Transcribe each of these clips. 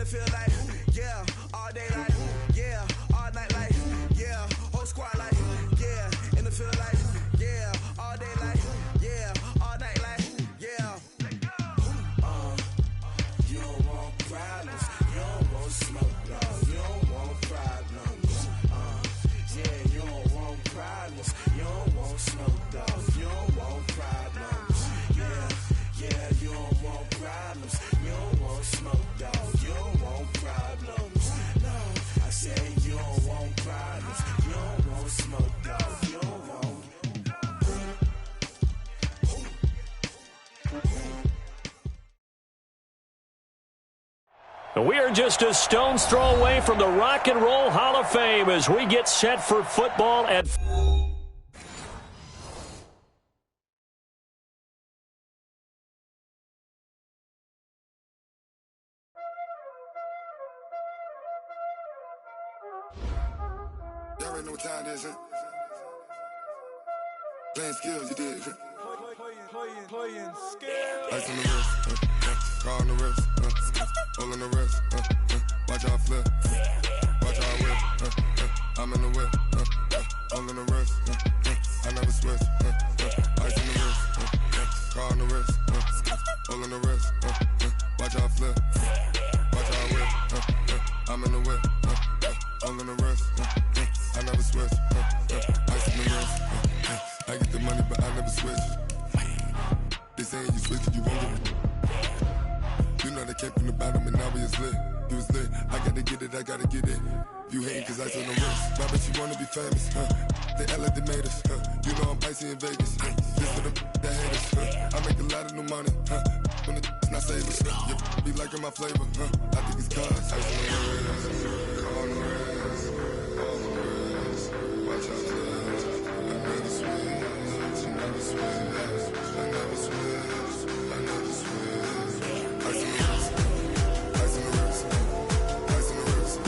field like, yeah, all day like, yeah, all night like, yeah, whole squad like, yeah, in the field like, yeah, all day like, yeah, all night like, yeah. You don't want problems, you don't want smoke, no, you don't want problems. Yeah, you don't want problems, you don't want smoke, dog, you don't want problems. Yeah, you don't want problems, you don't want smoke, dog, you don't want problems. No, I said you don't want problems, you don't want smoke, dog, you don't want. We are just a stone's throw away from the Rock and Roll Hall of Fame as we get set for football at... Y'all already know what time it is, huh? Playing skills, you did. Playing skills. Ice on the wrist, car on the wrist, hole in the wrist, watch out flip, watch out whip, I'm in the whip, hole in the wrist, I never switch, ice on the wrist, car on the wrist, hole in the wrist, watch out flip, watch out whip, I'm in the whip, hole in the wrist, I never switch, ice on the wrist, I get the money but I never switch. They saying you switch it, you won't get it. You know they came from the bottom and now we is lit. You was lit, I gotta get it, I gotta get it. You hating cause I told them wrist. Why bet you wanna be famous, They act like they made us, You know I'm icy in Vegas, This for the that hate us, I make a lot of new money, When it's not savers, Be liking my flavor, I think it's cause ice on the wrist, on the wrist, on the wrist. Watch out, I never switch, I never switch. I never switch, I never switch. Ice in the wrist, ice in the wrist, ice in the wrist, ice in the wrist, ice in the wrist.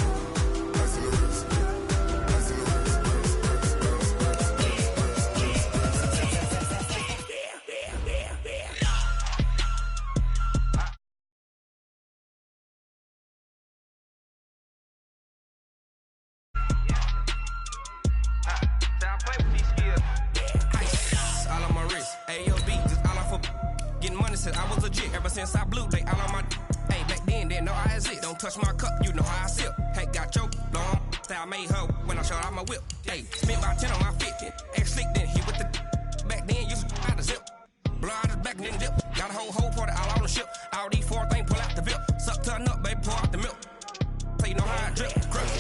I was legit ever since I blew they all on my. Hey, back then, didn't know I exist. Don't touch my cup, you know how I sip. Hey, got your long style made her when I showed out my whip. Hey, spent about 10 on my fit. Ex slick, then hit with the. Back then, used to out the zip. Blow out his back, then dip. Got a whole party all on the ship. All these four things pull out the VIP. Suck, turn up, baby, pour out the milk. So you know how I drip. Crush.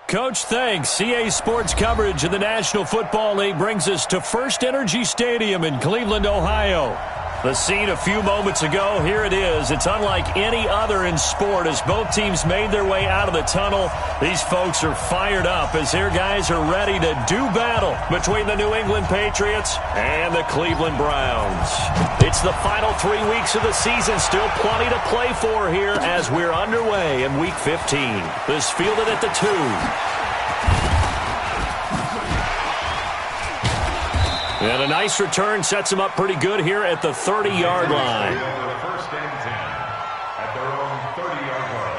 Coach, thanks. CA Sports coverage of the National Football League brings us to First Energy Stadium in Cleveland, Ohio. The scene a few moments ago, here it is. It's unlike any other in sport as both teams made their way out of the tunnel. These folks are fired up as their guys are ready to do battle between the New England Patriots and the Cleveland Browns. It's the final 3 weeks of the season. Still plenty to play for here as we're underway in Week 15. This fielded at the 2. And a nice return sets them up pretty good here at the 30-yard line. First and 10 at their own 30-yard line.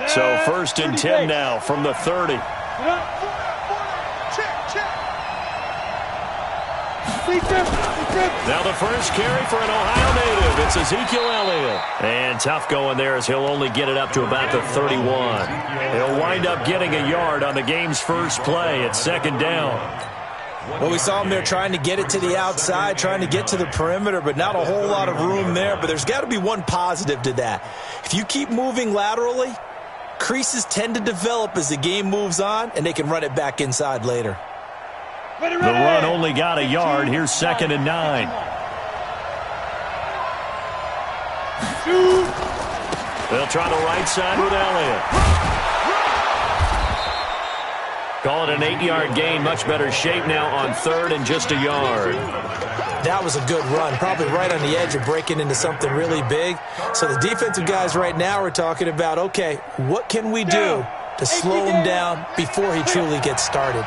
So first and 10 now from the 30. Now the first carry for an Ohio native. It's Ezekiel Elliott. And tough going there as he'll only get it up to about the 31. He'll wind up getting a yard on the game's first play at second down. Well, we saw him there trying to get it to the outside, trying to get to the perimeter, but not a whole lot of room there. But there's got to be one positive to that. If you keep moving laterally, creases tend to develop as the game moves on, and they can run it back inside later. The run only got a yard. Here's 2nd and 9. They'll try the right side with Elliott. Call it an 8-yard gain. Much better shape now on 3rd and just a yard. That was a good run, probably right on the edge of breaking into something really big. So the defensive guys right now are talking about, okay, what can we do to slow him down before he truly gets started?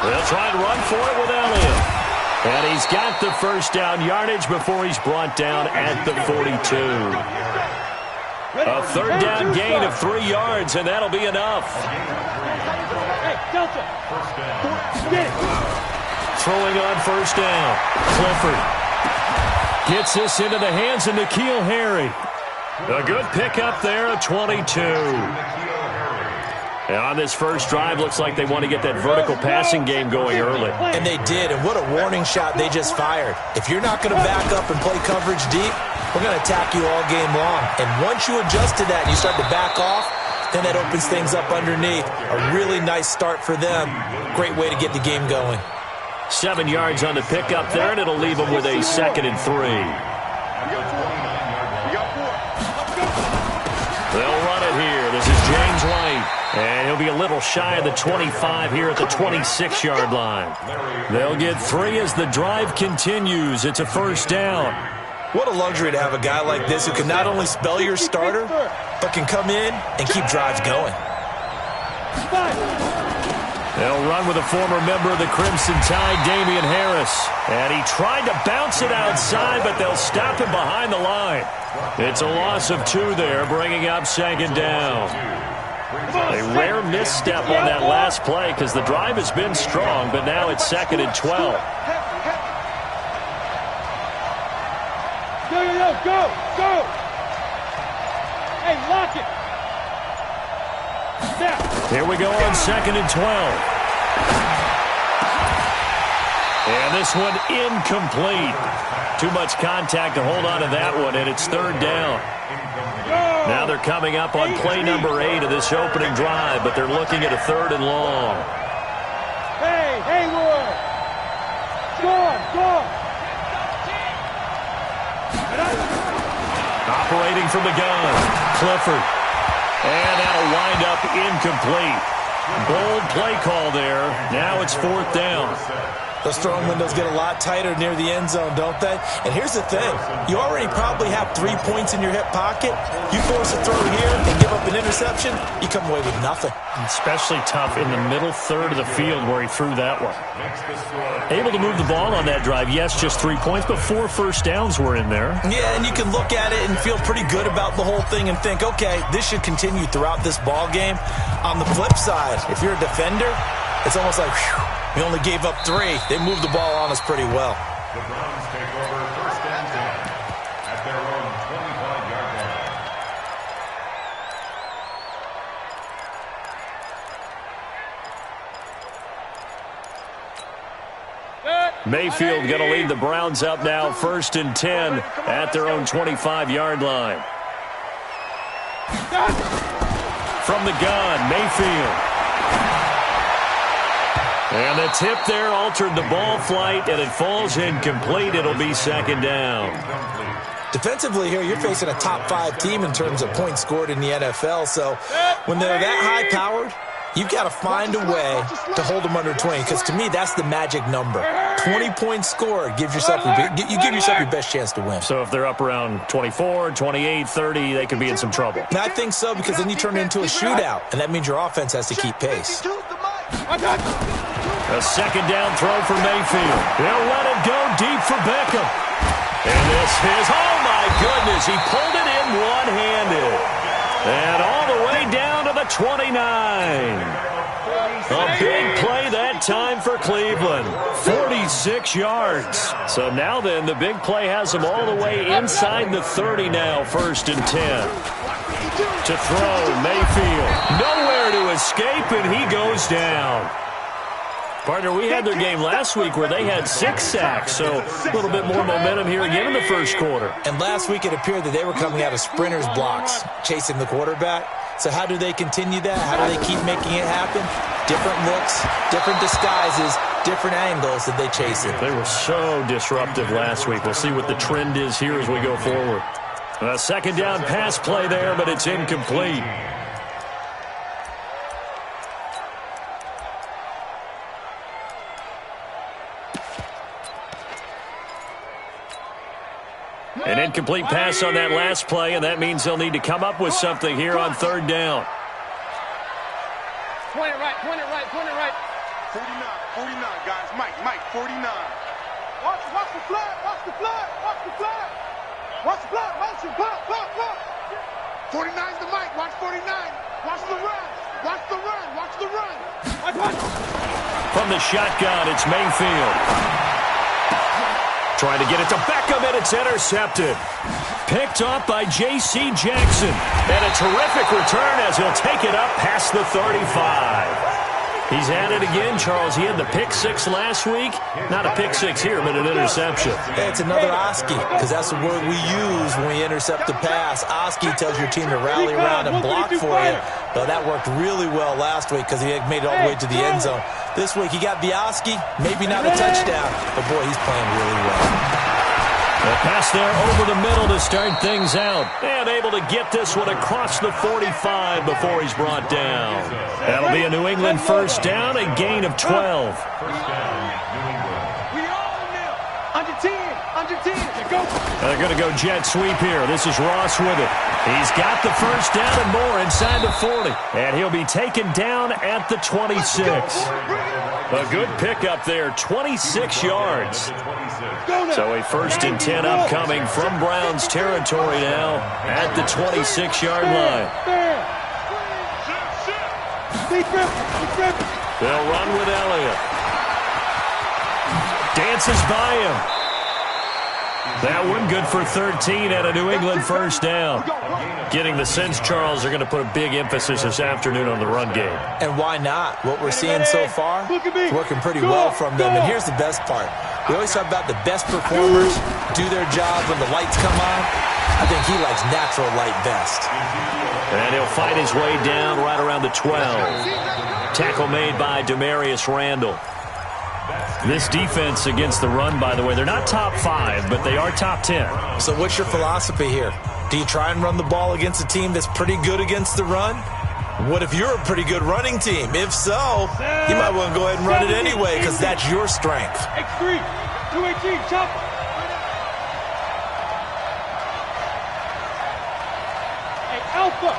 They'll try and run for it with Elliott. And he's got the first down yardage before he's brought down at the 42. A 3rd down gain of 3 yards, and that'll be enough. Throwing on first down. Clifford gets this into the hands of N'Keal Harry. A good pickup there, a 22. And on this first drive, looks like they want to get that vertical passing game going early. And they did, and what a warning shot they just fired. If you're not going to back up and play coverage deep, we're going to attack you all game long. And once you adjust to that and you start to back off, then that opens things up underneath. A really nice start for them. Great way to get the game going. 7 yards on the pickup there, and it'll leave them with a 2nd and 3. They'll run it here. This is James White. And he'll be a little shy of the 25 here at the 26-yard line. They'll get 3 as the drive continues. It's a first down. What a luxury to have a guy like this who can not only spell your starter, but can come in and keep drives going. They'll run with a former member of the Crimson Tide, Damian Harris. And he tried to bounce it outside, but they'll stop him behind the line. It's a loss of 2 there, bringing up 2nd down. A rare misstep on that last play because the drive has been strong, but now it's 2nd and 12. Go! Hey, lock it! Here we go on 2nd and 12. And this one incomplete. Too much contact to hold on to that one, and it's 3rd down. Now they're coming up on play number 8 of this opening drive, but they're looking at a 3rd and long. Hey, Haywood! Score! Operating from the gun, Clifford. And that'll wind up incomplete. Bold play call there. Now it's 4th down. Those throwing windows get a lot tighter near the end zone, don't they? And here's the thing. You already probably have 3 points in your hip pocket. You force a throw here and give up an interception, you come away with nothing. Especially tough in the middle 3rd of the field where he threw that one. Able to move the ball on that drive. Yes, just 3 points, but 4 first downs were in there. Yeah, and you can look at it and feel pretty good about the whole thing and think, okay, this should continue throughout this ball game. On the flip side, if you're a defender, it's almost like, whew, we only gave up 3. They moved the ball on us pretty well. The Browns take over 1st and 10 at their own 25-yard line. Mayfield going to lead the Browns up now, 1st and 10 at their own 25-yard line. From the gun, Mayfield. And the tip there altered the ball flight, and it falls incomplete. It'll be 2nd down. Defensively here, you're facing a top 5 team in terms of points scored in the NFL. So when they're that high-powered, you've got to find a way to hold them under 20, because to me, that's the magic number. 20 points scored, you give yourself your best chance to win. So if they're up around 24, 28, 30, they could be in some trouble. And I think so, because then you turn it into a shootout, and that means your offense has to keep pace. A 2nd down throw for Mayfield. They'll let it go deep for Beckham. And this is, oh my goodness, he pulled it in one-handed. And all the way down to the the 29. A big play that time for Cleveland. 46 yards. So now then, the big play has them all the way inside the 30 now, 1st and 10. To throw, Mayfield. Nowhere to escape, and he goes down. Partner, we had their game last week where they had 6 sacks, so a little bit more momentum here again in the first quarter. And last week it appeared that they were coming out of sprinters blocks, chasing the quarterback. So how do they continue that? How do they keep making it happen? Different looks, different disguises, different angles that they chase it. They were so disruptive last week. We'll see what the trend is here as we go forward. A 2nd down pass play there, but it's incomplete. An incomplete pass on that last play, and that means they'll need to come up with something here on 3rd down. Point it right, point it right, point it right. 49, guys. Mike, 49. Watch the flag, watch the flag, watch the flag. Watch the flag, motion, pop. 49's the Mike, watch 49. Watch the run, watch the run, watch the run. From the shotgun, it's Mayfield. Trying to get it to Beckham, and it's intercepted. Picked off by J.C. Jackson. And a terrific return as he'll take it up past the 35. He's at it again, Charles. He had the pick 6 last week. Not a pick 6 here, but an interception. Yeah, it's another Oski, because that's the word we use when we intercept the pass. Oski tells your team to rally around and block for you. But that worked really well last week because he made it all the way to the end zone. This week he got the Oski, maybe not a touchdown, but boy, he's playing really well. The pass there over the middle to start things out. And able to get this one across the 45 before he's brought down. That'll be a New England 1st down, a gain of 12. Under 10. They're going to go jet sweep here. This is Ross with it. He's got the 1st down and more inside the 40. And he'll be taken down at the 26. A good pickup there, 26 yards. So a 1st and 10 upcoming from Browns territory now at the 26-yard line. They'll run with Elliott. Dances by him. That one good for 13 at a New England 1st down. Getting the sense, Charles, they're going to put a big emphasis this afternoon on the run game. And why not? What we're seeing so far is working pretty well from them. And here's the best part. We always talk about the best performers do their job when the lights come on. I think he likes natural light best. And he'll fight his way down right around the 12. Tackle made by Demarius Randall. This defense against the run, by the way, they're not top 5, but they are top 10. So what's your philosophy here? Do you try and run the ball against a team that's pretty good against the run? What if you're a pretty good running team? If so, you might want to go ahead and run it anyway because that's your strength. X3, 218, chopper. Hey, Alpha.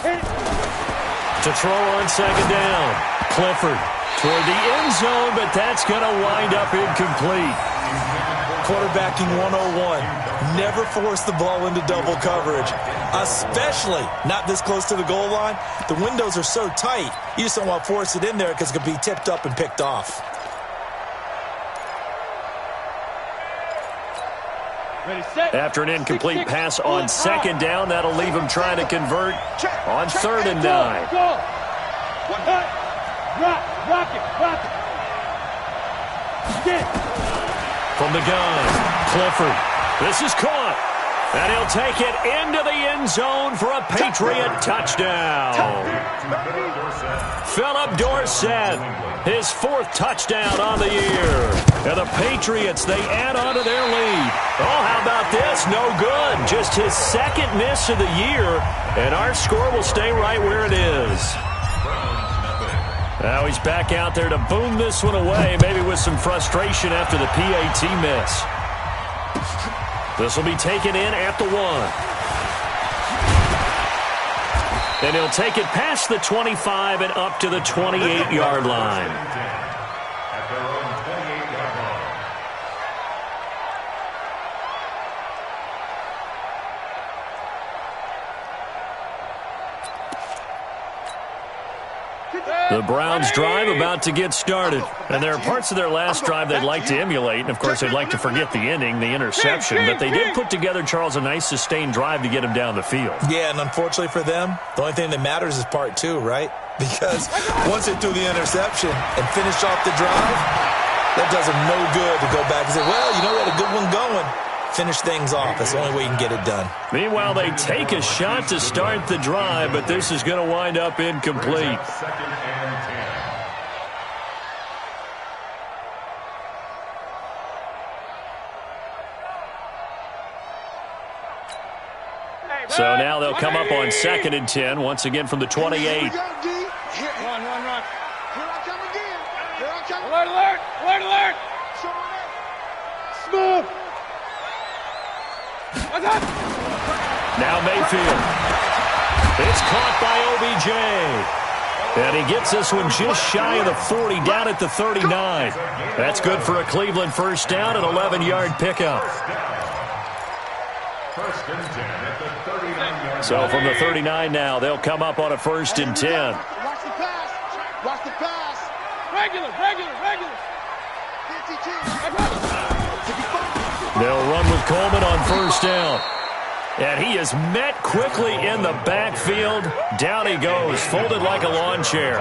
Hey. To throw on 2nd down. Clifford toward the end zone, but that's going to wind up incomplete. Quarterbacking 101. Never force the ball into double coverage, especially not this close to the goal line. The windows are so tight, you just don't want to force it in there because it could be tipped up and picked off. After an incomplete pass on 2nd down, that'll leave him trying to convert on 3rd and 9. Rock it. From the gun, Clifford. This is caught. And he'll take it into the end zone for a Patriot touchdown. Philip Dorsett, his 4th touchdown on the year. And the Patriots, they add on to their lead. Oh, how about this? No good. Just his 2nd miss of the year. And our score will stay right where it is. Now he's back out there to boom this one away, maybe with some frustration after the PAT miss. This will be taken in at the 1. And he'll take it past the 25 and up to the 28-yard line. The Browns' drive about to get started. And there are parts of their last drive they'd like to emulate. And, of course, they'd like to forget the ending, the interception. But they did put together, Charles, a nice sustained drive to get him down the field. Yeah, and unfortunately for them, the only thing that matters is part two, right? Because once they threw the interception and finished off the drive, that does them no good to go back and say, well, you know, we had a good one going. Finish things off. That's the only way you can get it done. Meanwhile, they take a shot to start the drive, but this is going to wind up incomplete. So now they'll come up on 2nd and 10, once again from the 28. Run. Here I come again. Here I come. Alert! Smooth! Now Mayfield. It's caught by OBJ. And he gets this one just shy of the 40, down at the 39. That's good for a Cleveland first down, an 11-yard pickup. So from the 39 now, they'll come up on a 1st and 10. Watch the pass. Watch the pass. Regular. 52. They'll run with Coleman on 1st down. And he is met quickly in the backfield. Down he goes, folded like a lawn chair.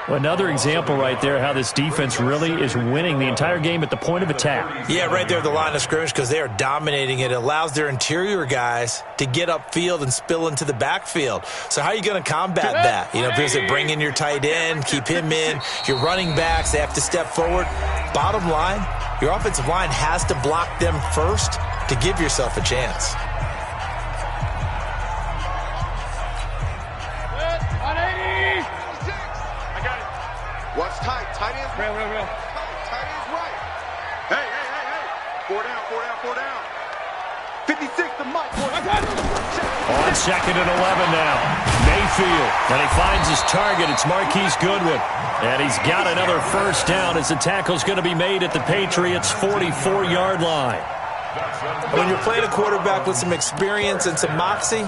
Another example right there how this defense really is winning the entire game at the point of attack. Yeah, right there at the line of scrimmage because they are dominating it. It allows their interior guys to get upfield and spill into the backfield. So how are you going to combat that? You know, because they bring in your tight end, keep him in. Your running backs, they have to step forward. Bottom line, your offensive line has to block them first to give yourself a chance. Watch tight. Tight ends. Real. Tight ends right. Hey. 4 down. 56 to Mike. On 2nd and 11 now. Mayfield. And he finds his target. It's Marquise Goodwin. And he's got another first down as the tackle's going to be made at the Patriots' 44-yard line. When you're playing a quarterback with some experience and some moxie,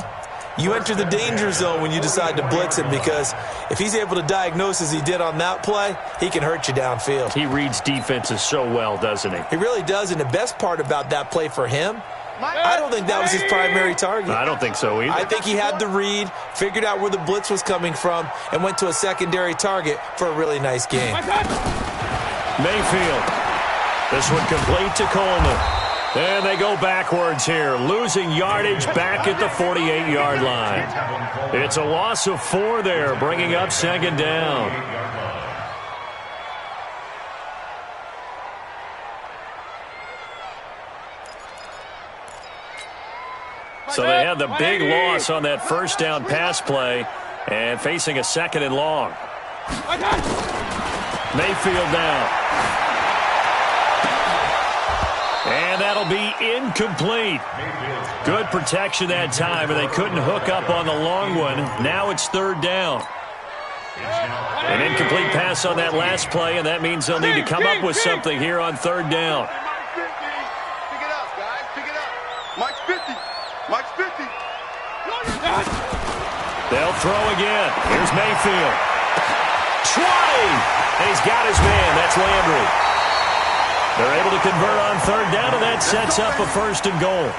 you enter the danger zone when you decide to blitz him because if he's able to diagnose as he did on that play, he can hurt you downfield. He reads defenses so well, doesn't he? He really does, and the best part about that play for him, I don't think that was his primary target. I don't think so either. I think he had the read, figured out where the blitz was coming from, and went to a secondary target for a really nice game. Mayfield. This one complete to Coleman. And they go backwards here, losing yardage back at the 48-yard line. It's a loss of 4 there, bringing up 2nd down. So they had the big loss on that first down pass play and facing a 2nd and long. Mayfield now. And that'll be incomplete. Good protection that time, and they couldn't hook up on the long one. Now it's 3rd down. An incomplete pass on that last play, and that means they'll need to come up with something here on 3rd down. Pick it up, guys. Pick it up. Mike's 50. They'll throw again. Here's Mayfield. Trying. And he's got his man. That's Landry. They're able to convert on 3rd down, and that sets up a 1st and goal.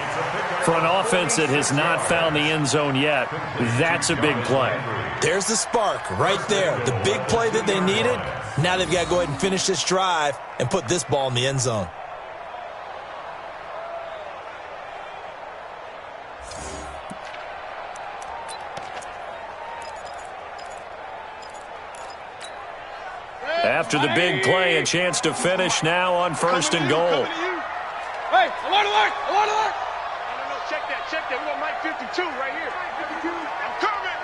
For an offense that has not found the end zone yet, that's a big play. There's the spark right there. The big play that they needed. Now they've got to go ahead and finish this drive and put this ball in the end zone. After the big play, a chance to finish now on 1st and goal. Hey, alert! No, check that. We got Mike 52 right here. 52. I'm coming.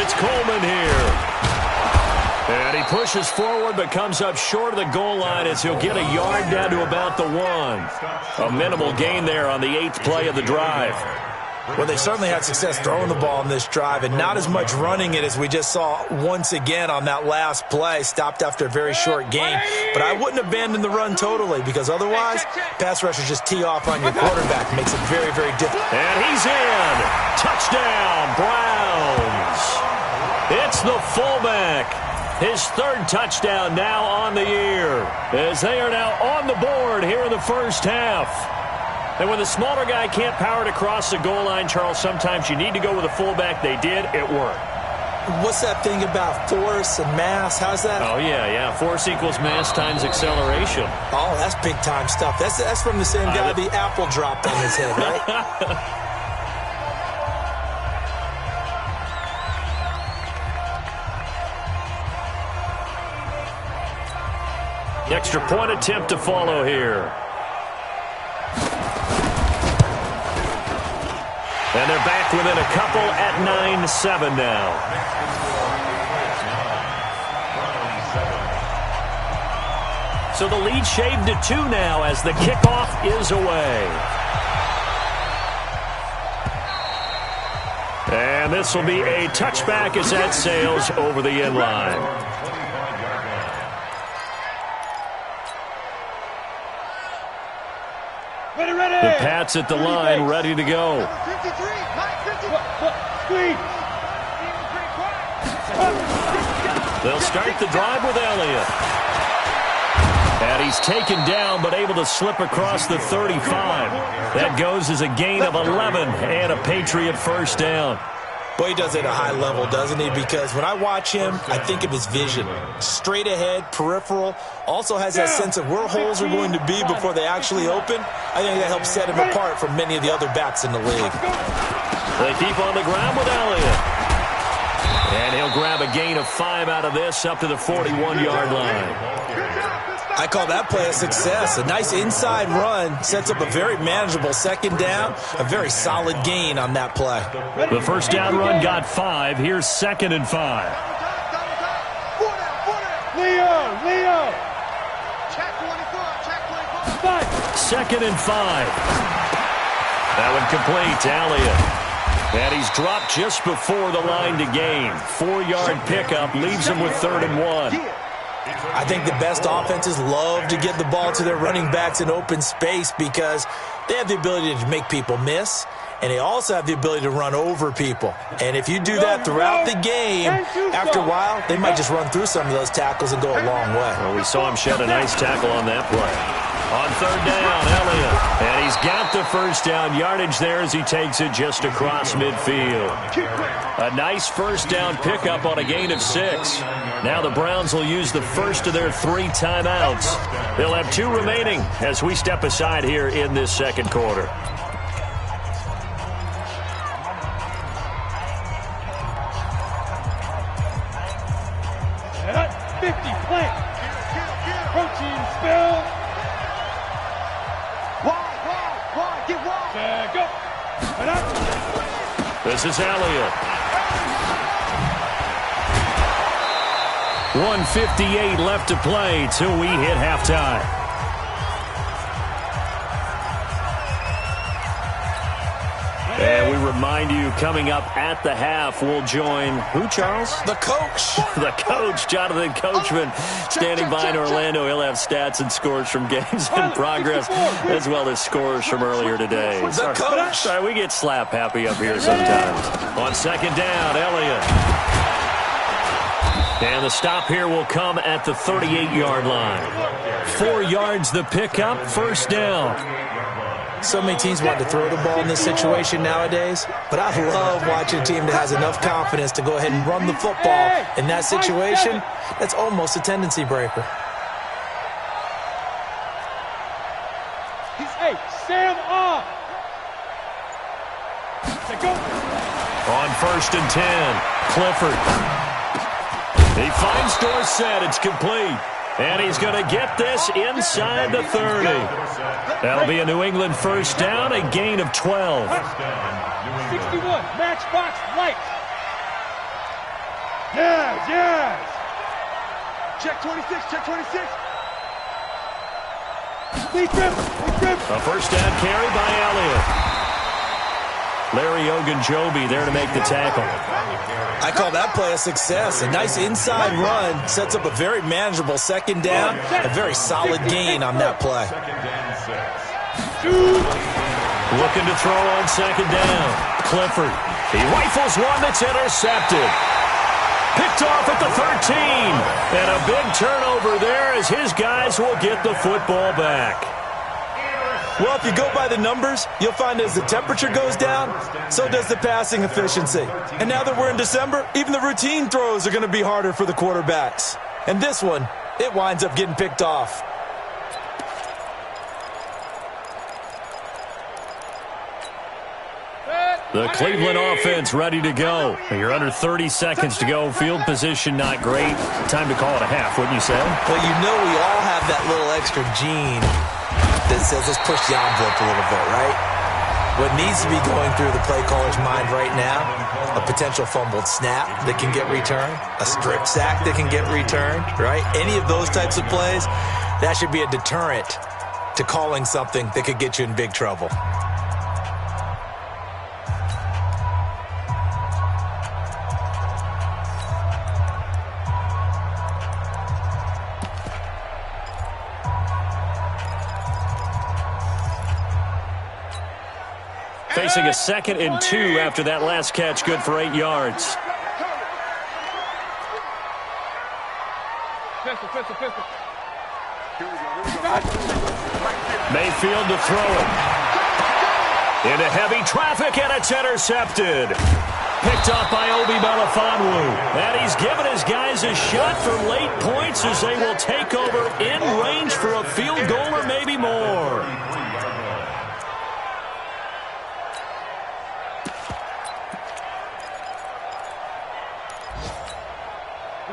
It's Coleman here. And he pushes forward but comes up short of the goal line as he'll get a yard down to about the 1. A minimal gain there on the 8th play of the drive. Well, they certainly had success throwing the ball in this drive and not as much running it as we just saw once again on that last play, stopped after a very short game. But I wouldn't abandon the run totally because otherwise, pass rushers just tee off on your quarterback. Makes it very, very difficult. And he's in. Touchdown, Browns. His third touchdown now on the year, as they are now on the board here in the first half. And when the smaller guy can't power it across the goal line, Charles, sometimes you need to go with a fullback. They did. It worked. What's that thing about force and mass? How's that? Oh, yeah. Force equals mass times acceleration. Oh, that's big-time stuff. That's from the same guy the apple dropped on his head, right? Extra point attempt to follow here. And they're back within a couple at 9-7 now. So the lead shaved to 2 now as the kickoff is away. And this will be a touchback as that sails over the end line. The Pats at the line, ready to go. They'll start the drive with Elliott. And he's taken down, but able to slip across the 35. That goes as a gain of 11 and a Patriot first down. Boy, he does it at a high level, doesn't he? Because when I watch him, I think of his vision. Straight ahead, peripheral. Also has that sense of where holes are going to be before they actually open. I think that helps set him apart from many of the other backs in the league. They keep on the ground with Elliott. And he'll grab a gain of 5 out of this up to the 41-yard line. I call that play a success. A nice inside run sets up a very manageable second down. A very solid gain on that play. The first down run got 5. Here's 2nd and 5. Leo. Check 24. 2nd and 5. That one complete to Elliott. And he's dropped just before the line to gain. 4-yard pickup leaves him with 3rd and 1. I think the best offenses love to get the ball to their running backs in open space because they have the ability to make people miss, and they also have the ability to run over people. And if you do that throughout the game, after a while, they might just run through some of those tackles and go a long way. Well, we saw him shed a nice tackle on that play. On 3rd down, Elliott. And he's got the first down yardage there as he takes it just across midfield. A nice first down pickup on a gain of 6. Now the Browns will use the first of their 3 timeouts. They'll have 2 remaining as we step aside here in this second quarter. At 50, plant. Protein spill. Wide, get wide. Go. And up. This is Elliott. 1:58 left to play till we hit halftime. And we remind you, coming up at the half, we'll join who, Charles? The coach. The coach, Jonathan Coachman, standing by in Orlando. He'll have stats and scores from games in progress, as well as scores from earlier today. The coach. Sorry, we get slap happy up here sometimes. On 2nd down, Elliott. And the stop here will come at the 38-yard line. 4 yards the pickup, first down. So many teams want to throw the ball in this situation nowadays, but I love watching a team that has enough confidence to go ahead and run the football. In that situation, that's almost a tendency breaker. Hey, Sam off. Go. On 1st and 10, Clifford. He finds Dorsett. It's complete. And he's going to get this inside the 30. That'll be a New England first down, a gain of 12. 61, matchbox light. Yes. Check 26, check 26. A first down carry by Elliott. Larry Ogunjobi there to make the tackle. I call that play a success. A nice inside run sets up a very manageable second down. A very solid gain on that play. Looking to throw on 2nd down. Clifford. He rifles one that's intercepted. Picked off at the 13. And a big turnover there as his guys will get the football back. Well, if you go by the numbers, you'll find as the temperature goes down, so does the passing efficiency. And now that we're in December, even the routine throws are going to be harder for the quarterbacks. And this one, it winds up getting picked off. The Cleveland offense ready to go. You're under 30 seconds to go. Field position not great. Time to call it a half, wouldn't you say? Well, you know we all have that little extra gene that says let's push the envelope a little bit, right? What needs to be going through the play caller's mind right now, a potential fumbled snap that can get returned, a strip sack that can get returned, right? Any of those types of plays, that should be a deterrent to calling something that could get you in big trouble. Facing a 2nd and 2 after that last catch, good for 8 yards. Mayfield to throw it. Into heavy traffic, and it's intercepted. Picked off by Obi Melifonwu. And he's given his guys a shot for late points as they will take over in range for a field goal or maybe more.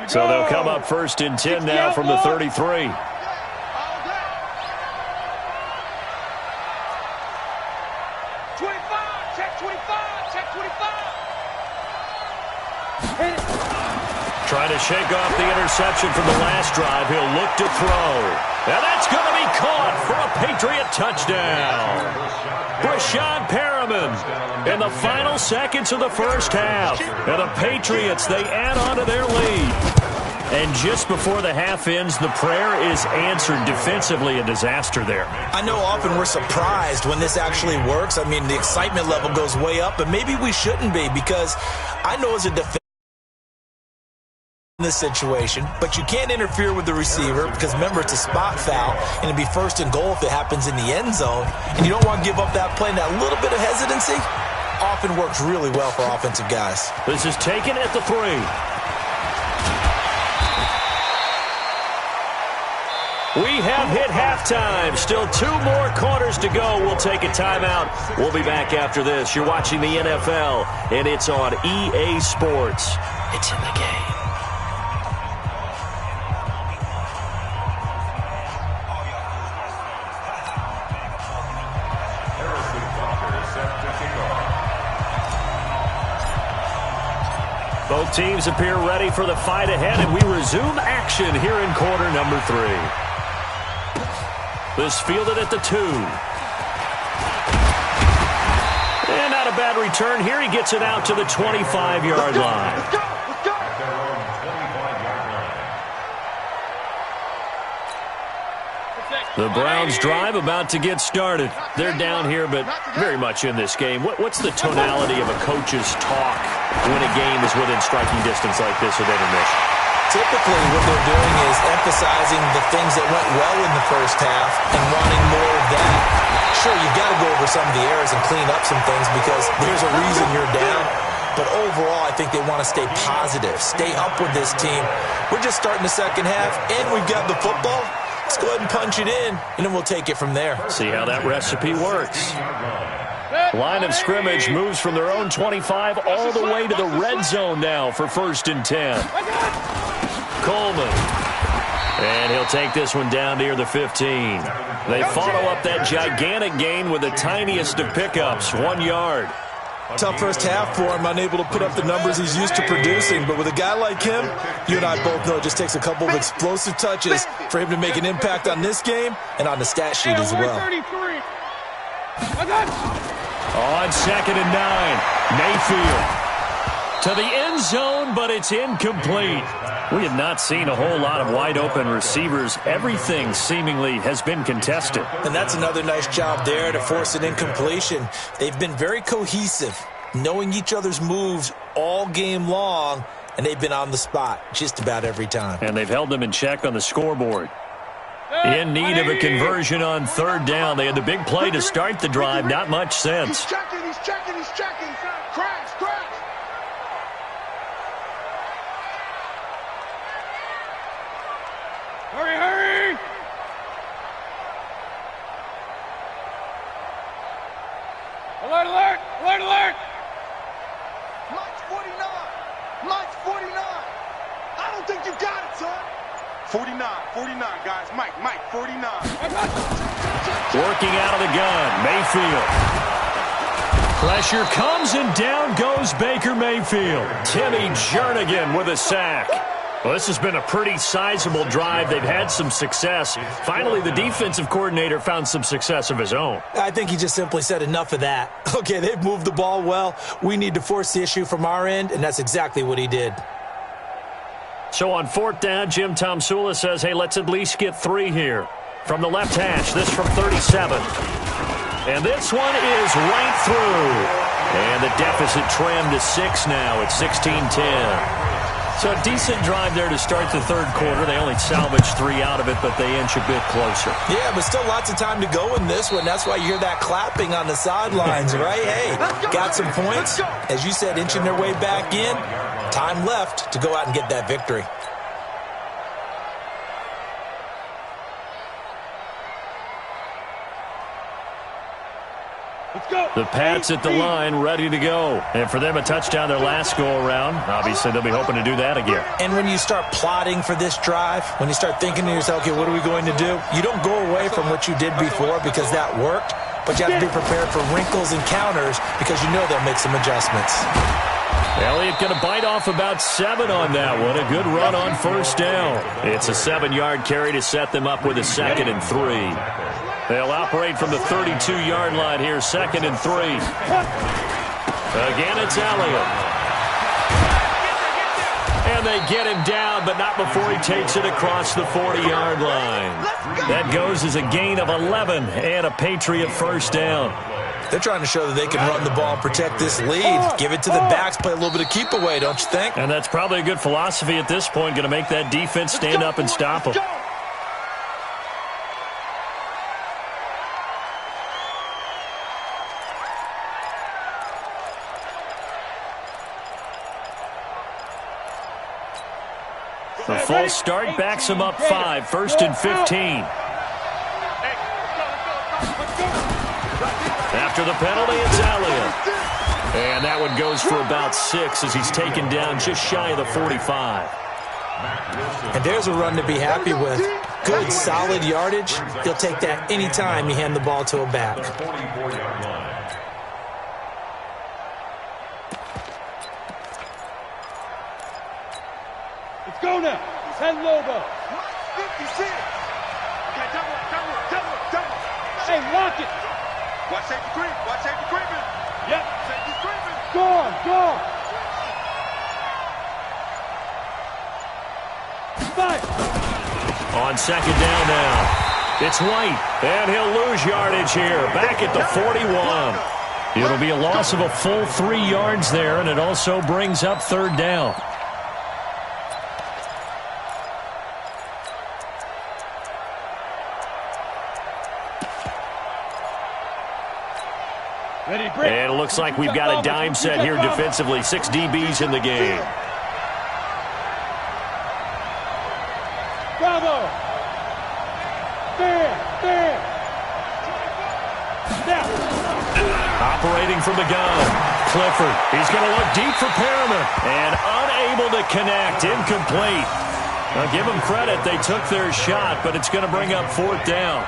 So they'll come up 1st and 10 now from the 33. 25, check 25, check 25. Trying to shake off the interception from the last drive. He'll look to throw. And that's going to be caught for a Patriot touchdown. Brashad Perriman in the final seconds of the first half. And the Patriots, they add on to their lead. And just before the half ends, the prayer is answered. Defensively, a disaster there. I know often we're surprised when this actually works. I mean, the excitement level goes way up, but maybe we shouldn't be, because I know as a defense in this situation, but you can't interfere with the receiver because, remember, it's a spot foul, and it'd be 1st and goal if it happens in the end zone, and you don't want to give up that play. And that little bit of hesitancy often works really well for offensive guys. This is taken at the 3. We have hit halftime. Still 2 more quarters to go. We'll take a timeout. We'll be back after this. You're watching the NFL, and it's on EA Sports. It's in the game. Both teams appear ready for the fight ahead, and we resume action here in quarter number 3. This fielded at the 2. And not a bad return here. He gets it out to the 25-yard line. The Browns drive about to get started. They're down here, but very much in this game. What's the tonality of a coach's talk when a game is within striking distance like this with intermission? Typically, what they're doing is emphasizing the things that went well in the first half and wanting more of that. Sure, you've got to go over some of the errors and clean up some things because there's a reason you're down. But overall, I think they want to stay positive, stay up with this team. We're just starting the second half, and we've got the football. Let's go ahead and punch it in, and then we'll take it from there. See how that recipe works. Line of scrimmage moves from their own 25 all the way to the red zone now for 1st and 10. Coleman. And he'll take this one down near the 15. They follow up that gigantic gain with the tiniest of pickups, 1 yard. Tough first half for him, unable to put up the numbers he's used to producing. But with a guy like him, you and I both know it just takes a couple of explosive touches for him to make an impact on this game and on the stat sheet as well. On 2nd and 9, Mayfield to the end zone, but it's incomplete. We have not seen a whole lot of wide-open receivers. Everything seemingly has been contested. And that's another nice job there to force an incompletion. They've been very cohesive, knowing each other's moves all game long, and they've been on the spot just about every time. And they've held them in check on the scoreboard. In need of a conversion on third down. They had the big play to start the drive. Not much sense. He's checking. Crash. Hurry! Alert! Mike's 49. I don't think you got it, son. 49, guys. Mike, 49. Working out of the gun, Mayfield. Pressure comes and down goes Baker Mayfield. Timmy Jernigan with a sack. Well, this has been a pretty sizable drive. They've had some success. Finally, the defensive coordinator found some success of his own. I think he just simply said enough of that. Okay, they've moved the ball well. We need to force the issue from our end, and that's exactly what he did. So on fourth down, Jim Tomsula says, hey, let's at least get 3 here. From the left hash, this from 37. And this one is right through. And the deficit trimmed to 6 now at 16-10. So a decent drive there to start the third quarter. They only salvaged 3 out of it, but they inch a bit closer. Yeah, but still lots of time to go in this one. That's why you hear that clapping on the sidelines, right? Hey, got some points. As you said, inching their way back in. Time left to go out and get that victory. The Pats at the line, ready to go. And for them, a touchdown their last go-around. Obviously, they'll be hoping to do that again. And when you start plotting for this drive, when you start thinking to yourself, okay, what are we going to do? You don't go away from what you did before because that worked, but you have to be prepared for wrinkles and counters because you know they'll make some adjustments. Elliott going to bite off about 7 on that one. A good run on first down. It's a 7-yard carry to set them up with a 2nd and 3. They'll operate from the 32-yard line here, 2nd and 3. Again, it's Elliott. And they get him down, but not before he takes it across the 40-yard line. That goes as a gain of 11 and a Patriot first down. They're trying to show that they can run the ball and protect this lead. Give it to the backs, play a little bit of keep away, don't you think? And that's probably a good philosophy at this point, going to make that defense stand up and stop them. The false start backs him up 5, 1st and 15. After the penalty, it's Elliott. And that one goes for about 6 as he's taken down just shy of the 45. And there's a run to be happy with. Good, solid yardage. He'll take that anytime you hand the ball to a back. Let's go now. 10 Lobo. 56. Okay, double. Hey, lock it. Watch safety creeping. Yep. Safety creeping. Go. Fire. On 2nd down now. It's White, and he'll lose yardage here. Back at the 41. It'll be a loss of a full 3 yards there, and it also brings up 3rd down. And it looks like we've got a dime set here defensively. 6 DBs in the game. Bravo. There. Now. Operating from the gun. Clifford. He's going to look deep for Perriman. And unable to connect. Incomplete. Now give them credit. They took their shot, but it's going to bring up 4th down.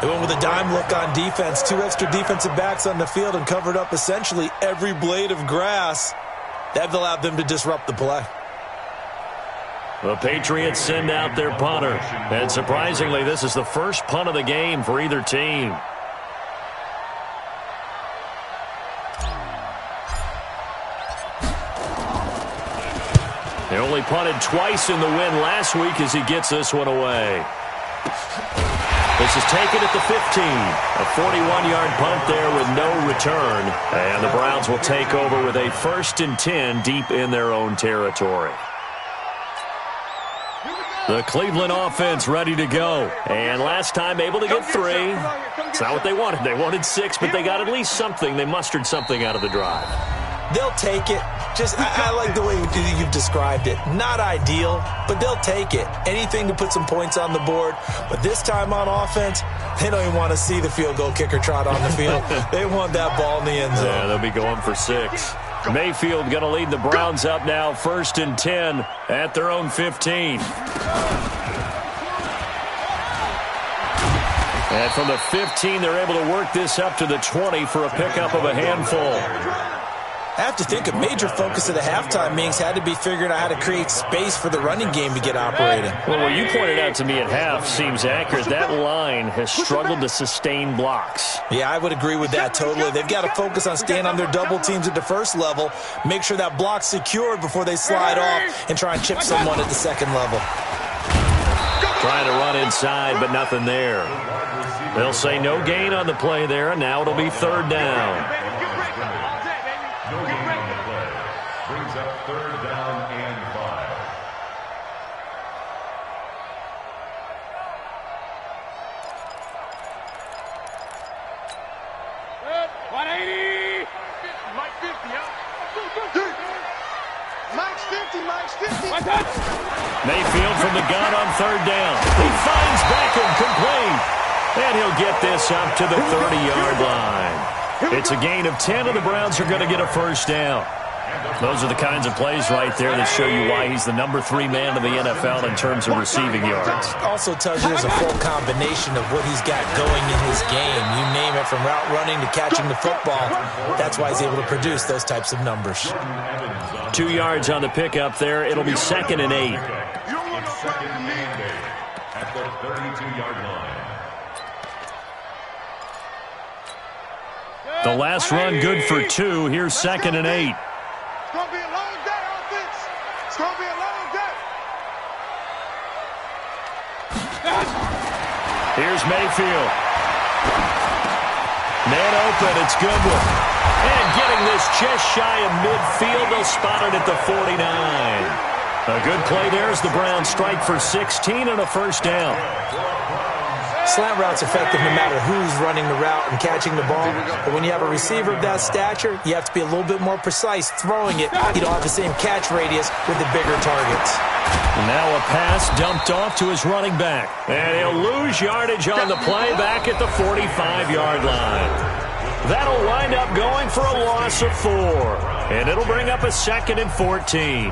They went with a dime look on defense. 2 extra defensive backs on the field and covered up essentially every blade of grass. That allowed them to disrupt the play. The Patriots send out their punter. And surprisingly, this is the first punt of the game for either team. They only punted twice in the win last week as he gets this one away. This is taken at the 15. A 41-yard punt there with no return. And the Browns will take over with a 1st and 10 deep in their own territory. The Cleveland offense ready to go. And last time able to get 3. It's not what they wanted. They wanted 6, but they got at least something. They mustered something out of the drive. They'll take it. I like the way you've described it. Not ideal, but they'll take it. Anything to put some points on the board. But this time on offense, they don't even want to see the field goal kicker trot on the field. They want that ball in the end zone. Yeah, they'll be going for 6. Mayfield going to lead the Browns up now, 1st and 10 at their own 15. And from the 15, they're able to work this up to the 20 for a pickup of a handful. I have to think a major focus of the halftime meetings had to be figuring out how to create space for the running game to get operating. Well, what you pointed out to me at half seems accurate. That line has struggled to sustain blocks. Yeah, I would agree with that totally. They've got to focus on staying on their double teams at the first level, make sure that block's secured before they slide off and try and chip someone at the second level. Trying to run inside, but nothing there. They'll say no gain on the play there, and now it'll be 3rd down. No gain on the play. Brings up 3rd down and 5. Good. 180. Mike 50, Mike's 50, Mike's 50. Mayfield from the gun on 3rd down. He finds Beckham complete. And he'll get this up to the 30-yard line. It's a gain of 10, and the Browns are going to get a 1st down. Those are the kinds of plays right there that show you why he's the number 3 man in the NFL in terms of receiving yards. Also tells you there's a full combination of what he's got going in his game. You name it, from route running to catching the football. That's why he's able to produce those types of numbers. 2 yards on the pickup there. It'll be 2nd and 8. It's 2nd and 8 at the 32-yard line. The last run good for 2. Here's 2nd and 8. It's going to be a long day, offense. It's going to be a long day. Here's Mayfield. Man open. It's Goodwin. And getting this just shy of midfield. They'll spot it at the 49. A good play there as the Browns strike for 16 and a 1st down. Slant route's effective no matter who's running the route and catching the ball. But when you have a receiver of that stature, you have to be a little bit more precise throwing it. You don't have the same catch radius with the bigger targets. Now a pass dumped off to his running back. And he'll lose yardage on the play back at the 45-yard line. That'll wind up going for a loss of 4. And it'll bring up a 2nd and 14.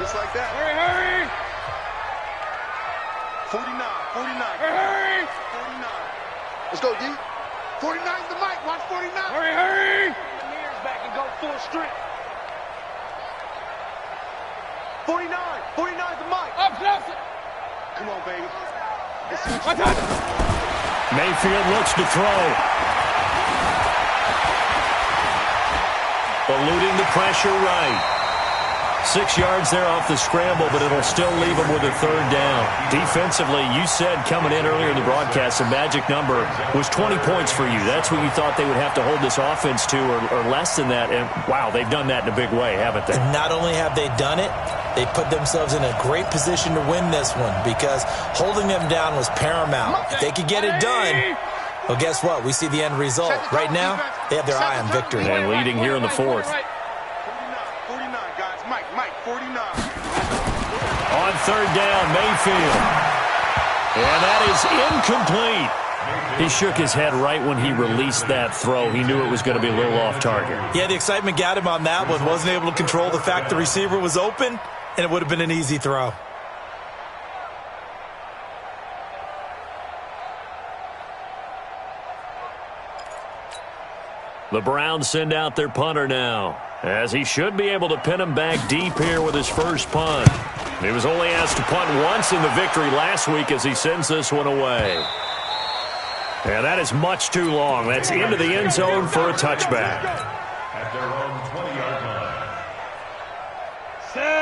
Just like that. Hurry! 49. Hurry! 49. Let's go, D. 49's the mic. Watch 49. Hurry! Mirrors back and go full strength. 49. 49's the mic. Up close. Come on, baby. Mayfield looks to throw. Eluding the pressure right. 6 yards there off the scramble, but it'll still leave him with a 3rd down. Defensively, you said coming in earlier in the broadcast, the magic number was 20 points for you. That's what you thought they would have to hold this offense to, or less than that. And, wow, they've done that in a big way, haven't they? And not only have they done it, they put themselves in a great position to win this one because holding them down was paramount. If they could get it done, well, guess what? We see the end result. Right now, they have their eye on victory. And leading here in the 4th. 49, guys. Mike, 49. On 3rd down, Mayfield. And that is incomplete. He shook his head right when he released that throw. He knew it was going to be a little off target. Yeah, the excitement got him on that one. Wasn't able to control the fact the receiver was open, and it would have been an easy throw. The Browns send out their punter now, as he should be able to pin him back deep here with his first punt. He was only asked to punt once in the victory last week as he sends this one away. And that is much too long. That's into the end zone for a touchback. At their own 20-yard line.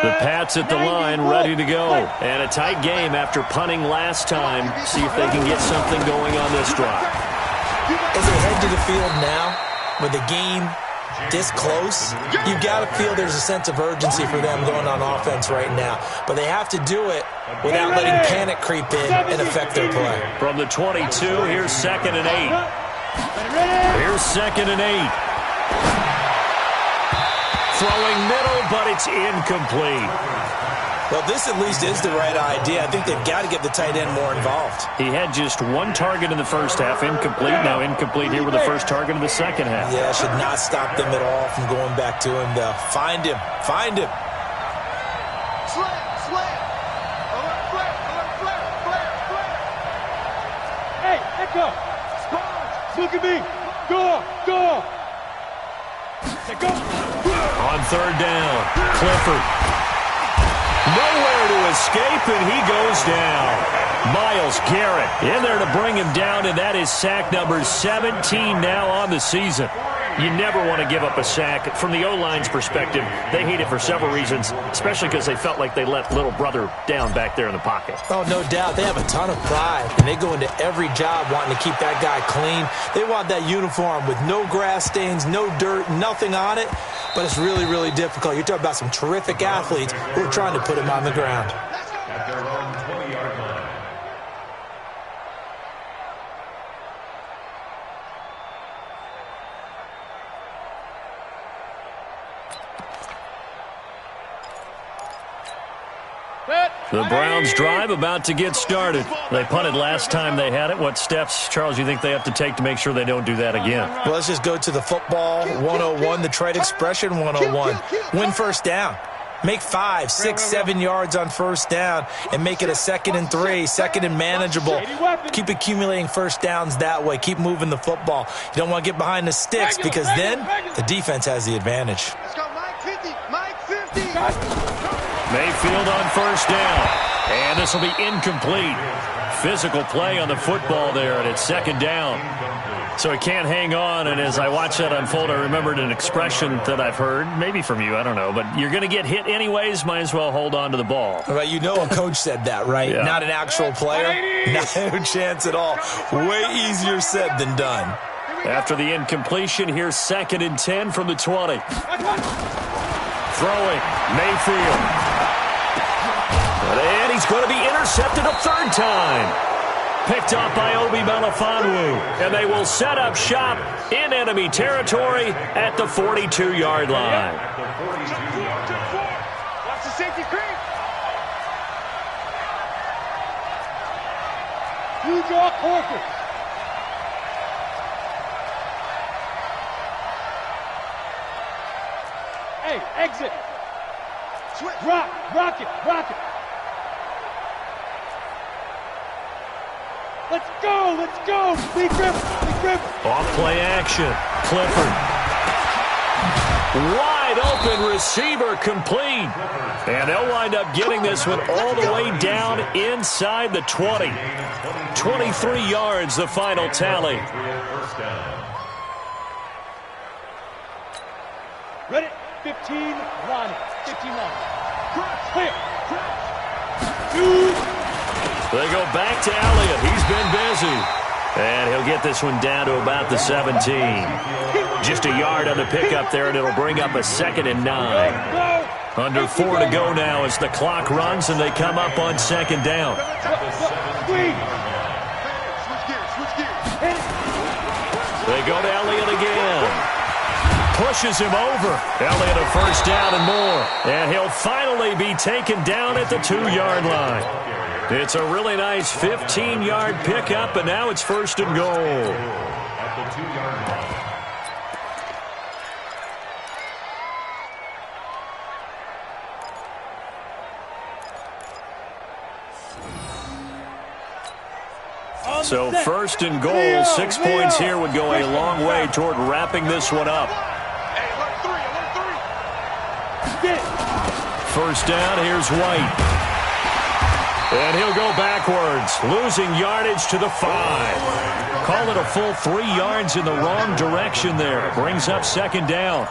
The Pats at the line, ready to go. And a tight game after punting last time. See if they can get something going on this drive. As they head to the field now, with the game this close, you've got to feel there's a sense of urgency for them going on offense right now. But they have to do it without letting panic creep in and affect their play. From the 22, here's 2nd and 8. Here's 2nd and 8. Throwing middle, but it's incomplete. Well, this at least is the right idea. I think they've got to get the tight end more involved. He had just one target in the first half, incomplete. Now incomplete here with the first target in the second half. Yeah, should not stop them at all from going back to him, though. Find him. Find him. Slant, slant. Alert, flare. Hey, Echo. Look at me. Go. Go. On 3rd down, Clifford. Nowhere to escape, and he goes down. Myles Garrett in there to bring him down, and that is sack number 17 now on the season. You never want to give up a sack. From the O-line's perspective, they hate it for several reasons, especially because they felt like they let little brother down back there in the pocket. Oh, no doubt. They have a ton of pride, and they go into every job wanting to keep that guy clean. They want that uniform with no grass stains, no dirt, nothing on it, but it's really, really difficult. You're talking about some terrific athletes who are trying to put him on the ground. At their own 20-yard line. The Browns drive about to get started. They punted last time they had it. What steps, Charles, you think they have to take to make sure they don't do that again? Well, let's just go to the football 101, the trade expression 101. Win first down. Make 5, 6, 7 yards on first down and make it a 2nd and 3, 2nd and manageable. Keep accumulating first downs that way. Keep moving the football. You don't want to get behind the sticks because then the defense has the advantage. Let's go, Mike 50. Mike 50. Mayfield on first down. And this will be incomplete. Physical play on the football there, and it's 2nd down. So he can't hang on, and as I watch that unfold, I remembered an expression that I've heard, maybe from you, I don't know, but you're going to get hit anyways, might as well hold on to the ball. Well, you know a coach said that, right? Yeah. Not an actual player. No chance at all. Way easier said than done. After the incompletion, here's 2nd and 10 from the 20. Throwing, Mayfield. And he's going to be intercepted a 3rd time. Picked off by Obi Melifonwu. And they will set up shop in enemy territory at the 42-yard line. Watch the safety creep. Huge off Corker. Hey, exit. Rock it. Let's go. Big grip. Off play action. Clifford. Wide open receiver complete. And they'll wind up getting this one all the way down inside the 20. 23 yards, the final tally. Ready? 15 line. 15 line. Clear. They go back to Elliott. He's been busy. And he'll get this one down to about the 17. Just a yard on the pickup there, and it'll bring up a 2nd and 9. Under 4 to go now as the clock runs, and they come up on 2nd down. They go to Elliott again. Pushes him over. Elliott a first down and more. And he'll finally be taken down at the 2-yard line. It's a really nice 15-yard pickup, and now it's 1st and goal. At the 2-yard line. So 1st and goal, 6 points here would go a long way toward wrapping this one up. Hey, alert 3. First down, here's White. And he'll go backwards, losing yardage to the 5. Call it a full 3 yards in the wrong direction there. Brings up second down.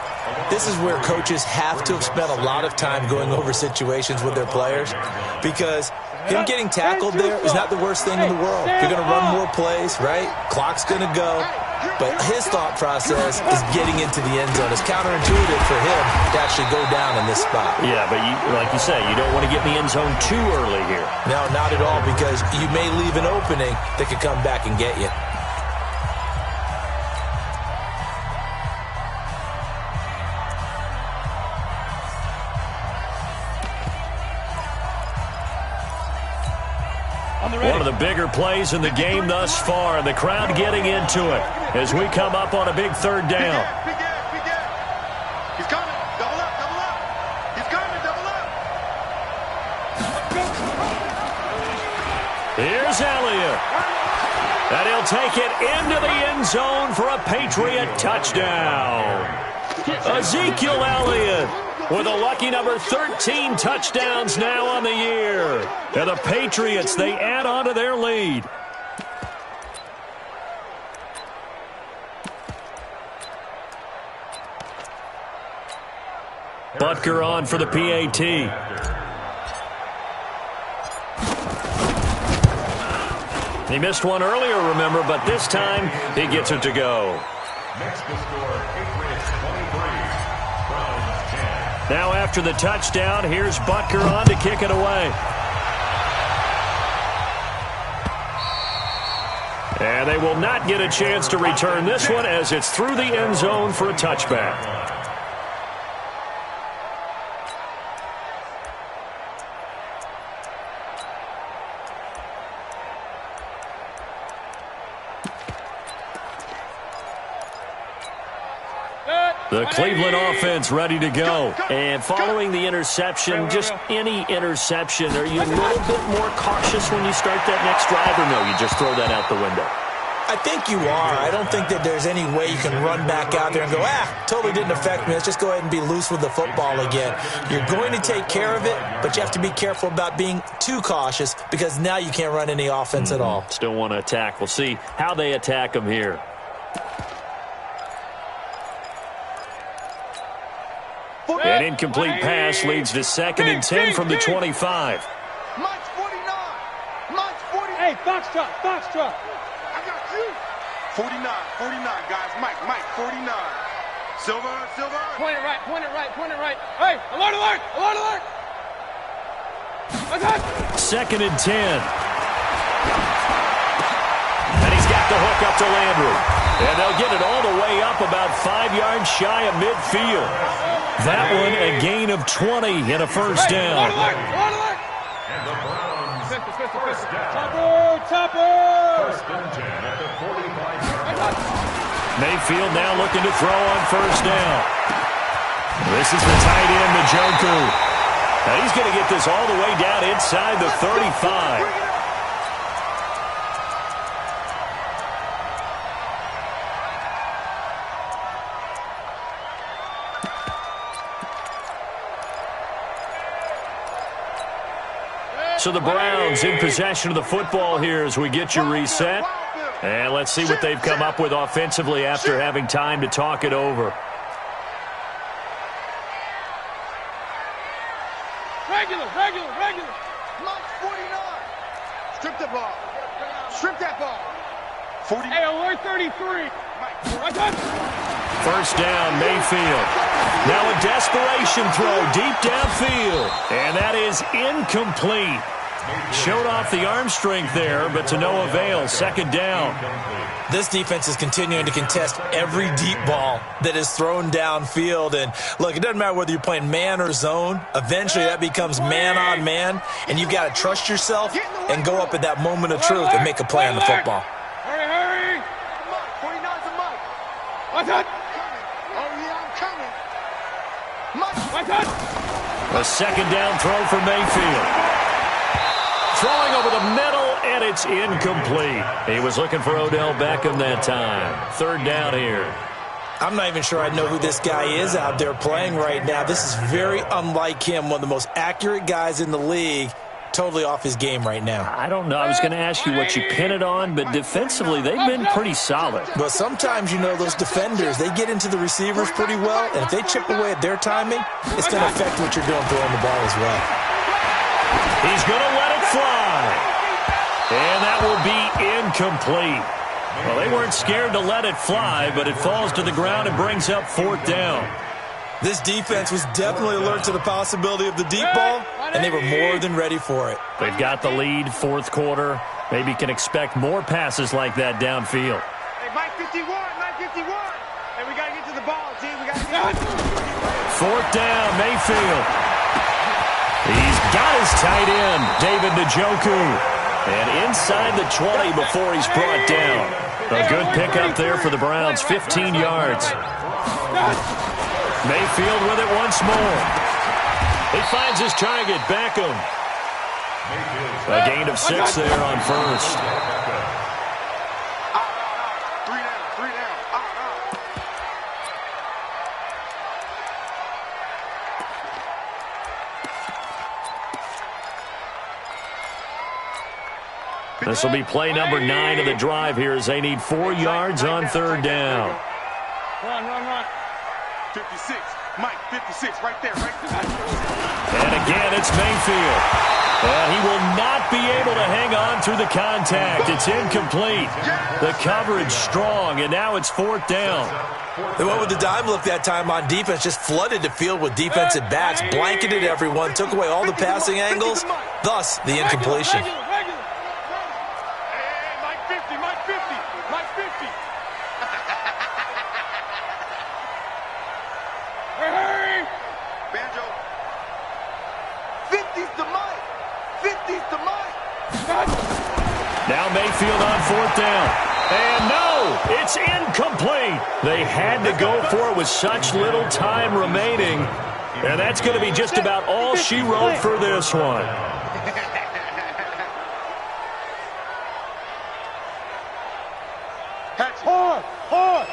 This is where coaches have to have spent a lot of time going over situations with their players, because him getting tackled there is not the worst thing in the world. You're going to run more plays, right? Clock's going to go. But his thought process is getting into the end zone. It's counterintuitive for him to actually go down in this spot. Yeah, but like you say, you don't want to get in the end zone too early here. No, not at all, because you may leave an opening that could come back and get you. One of the bigger plays in the game thus far. The crowd getting into it as we come up on a big third down. He's coming. Double up, double up. He's coming, double up. Here's Elliott. And he'll take it into the end zone for a Patriot touchdown. Ezekiel Elliott with a lucky number 13 touchdowns now on the year. And the Patriots, they add on to their lead. Butker on for the PAT. He missed one earlier, remember, but this time he gets it to go. Next to score, Patriots 23, Browns 10. Now after the touchdown, here's Butker on to kick it away. And they will not get a chance to return this one as it's through the end zone for a touchback. The Cleveland offense ready to go. And following the interception, just any interception, are you a little bit more cautious when you start that next drive, or no, you just throw that out the window? I think you are. I don't think that there's any way you can run back out there and go, totally didn't affect me. Let's just go ahead and be loose with the football again. You're going to take care of it, but you have to be careful about being too cautious, because now you can't run any offense at all. Still want to attack. We'll see how they attack them here. An incomplete pass leads to 2nd and 10 from the 25. Mike's 49. Mike's 49. Hey, Foxtrot, Foxtrot. I got you. 49, guys. Mike, 49. Silver. Point it right, point it right, point it right. Hey, alert, alert, alert, alert. Attack. 2nd and 10. And he's got the hook up to Landry. And they'll get it all the way up about 5 yards shy of midfield. That one a gain of 20 and a first down. And the Browns first down. Topper. First and 10 at the 45-yard line. Mayfield now looking to throw on first down. This is the tight end, Njoku. Now he's going to get this all the way down inside the 35. So the Browns in possession of the football here as we get you reset. And let's see what they've come up with offensively after having time to talk it over. Regular. Mike 49. Strip the ball. Strip that ball. 40. Hey, alert 33. First down, Mayfield. Now a desperation throw deep downfield. And that is incomplete. Showed off the arm strength there, but to no avail. 2nd down. This defense is continuing to contest every deep ball that is thrown downfield. And look, it doesn't matter whether you're playing man or zone. Eventually that becomes man on man. And you've got to trust yourself and go up at that moment of truth and make a play on the football. Hurry. Mike, 49's a Mike. What's that? Oh, yeah, I'm coming. Mike. What's that? A 2nd down throw for Mayfield. Throwing over the middle, and it's incomplete. He was looking for Odell Beckham that time. 3rd down here. I'm not even sure I know who this guy is out there playing right now. This is very unlike him, one of the most accurate guys in the league. totally off his game right now? I don't know. I was going to ask you what you pin it on, but defensively, they've been pretty solid. But sometimes, those defenders, they get into the receivers pretty well, and if they chip away at their timing, it's going to affect what you're doing throwing the ball as well. He's going to let it fly. And that will be incomplete. Well, they weren't scared to let it fly, but it falls to the ground and brings up 4th down. This defense was definitely alert to the possibility of the deep ball, and they were more than ready for it. They've got the lead, 4th quarter. Maybe can expect more passes like that downfield. Hey, Mike 51, Mike 51. Hey, we got to get to the ball, G. We got to get to the 4th down, Mayfield. He's got his tight end, David Njoku. And inside the 20 before he's brought down. A good pickup there for the Browns, 15 yards. Mayfield with it once more. He finds his target, Beckham. A gain of 6 there on first. Three down. This will be play number 9 of the drive here as they need 4 yards on 3rd down. Run. 56. Mike, 56, right there. And again, it's Mayfield. And he will not be able to hang on through the contact. It's incomplete. The coverage strong, and now it's 4th down. They went with the dime look that time on defense, just flooded the field with defensive backs, blanketed everyone, took away all the passing angles, thus the incompletion. Hey, Mike 50. Hey! Banjo. 50's the Mike. 50's the Mike. Now Mayfield on 4th down. And no, it's incomplete. They had to go for it with such little time remaining. And that's going to be just about all she wrote for this one. Hard.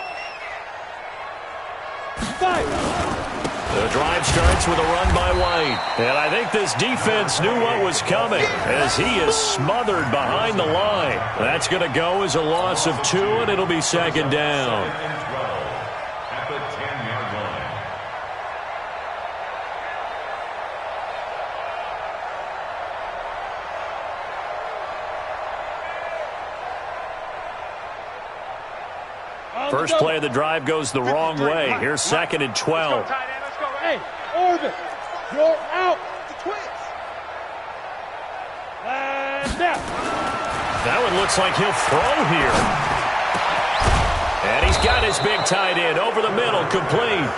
The drive starts with a run by White. And I think this defense knew what was coming as he is smothered behind the line. That's going to go as a loss of 2, and it'll be 2nd down. At the 10-yard line. First play of the drive goes the wrong way. Here's 2nd and 12. Let's go. Hey, Orbit, you're out. The Twins. And now. That one looks like he'll throw here. And he's got his big tight end over the middle, complete.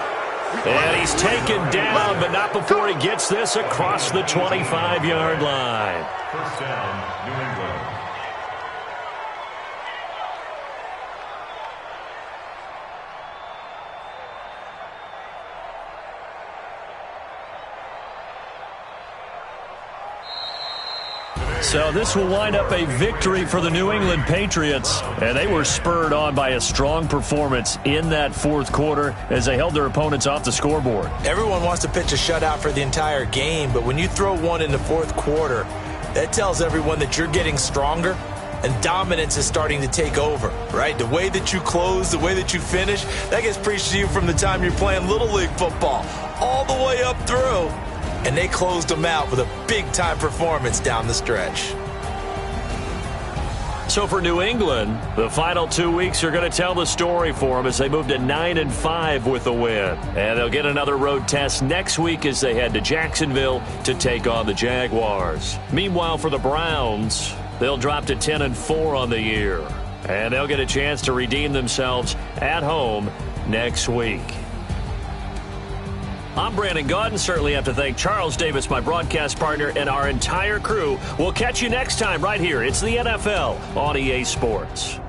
And he's taken down, but not before he gets this across the 25-yard line. First down, New England. So this will wind up a victory for the New England Patriots. And they were spurred on by a strong performance in that 4th quarter as they held their opponents off the scoreboard. Everyone wants to pitch a shutout for the entire game, but when you throw one in the 4th quarter, that tells everyone that you're getting stronger and dominance is starting to take over, right? The way that you close, the way that you finish, that gets preached to you from the time you're playing Little League football all the way up through. And they closed them out with a big-time performance down the stretch. So for New England, the final 2 weeks are going to tell the story for them as they move to 9-5 with a win. And they'll get another road test next week as they head to Jacksonville to take on the Jaguars. Meanwhile, for the Browns, they'll drop to 10-4 on the year. And they'll get a chance to redeem themselves at home next week. I'm Brandon Gaudin. Certainly have to thank Charles Davis, my broadcast partner, and our entire crew. We'll catch you next time right here. It's the NFL on EA Sports.